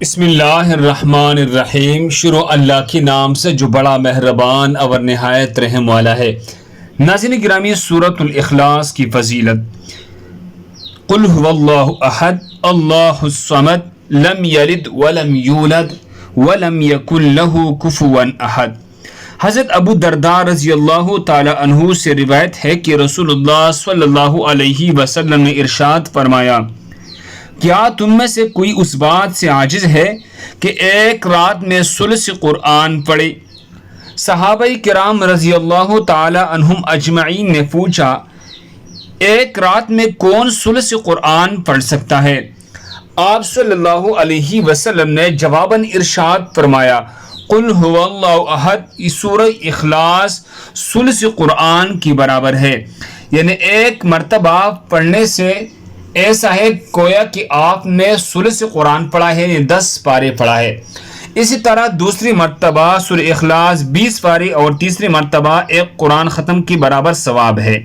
بسم اللہ الرحمن الرحیم۔ شروع اللہ کے نام سے جو بڑا مہربان اور نہایت رحم والا ہے۔ ناظرین گرامی، سورۃ الاخلاص کی فضیلت۔ قل هو اللہ احد اللہ الصمد لم یلد ولم یولد ولم یکن له کفوا احد۔ حضرت ابو درداء رضی اللہ تعالی عنہ سے روایت ہے کہ رسول اللہ صلی اللہ علیہ وسلم نے ارشاد فرمایا، کیا تم میں سے کوئی اس بات سے عاجز ہے کہ ایک رات میں ثلث قرآن پڑھے؟ صحابہ کرام رضی اللہ تعالی عنہم اجمعین نے پوچھا، ایک رات میں کون ثلث قرآن پڑھ سکتا ہے؟ آپ صلی اللہ علیہ وسلم نے جواباً ارشاد فرمایا، قل هو اللہ احد، سورہ اخلاص ثلث قرآن کی برابر ہے، یعنی ایک مرتبہ پڑھنے سے ایسا ہے گویا کہ آپ نے ثلث قرآن پڑھا ہے، یعنی 10 پارے پڑھا ہے۔ اسی طرح دوسری مرتبہ سورہ اخلاص 20 پارے اور تیسری مرتبہ ایک قرآن ختم کی برابر ثواب ہے۔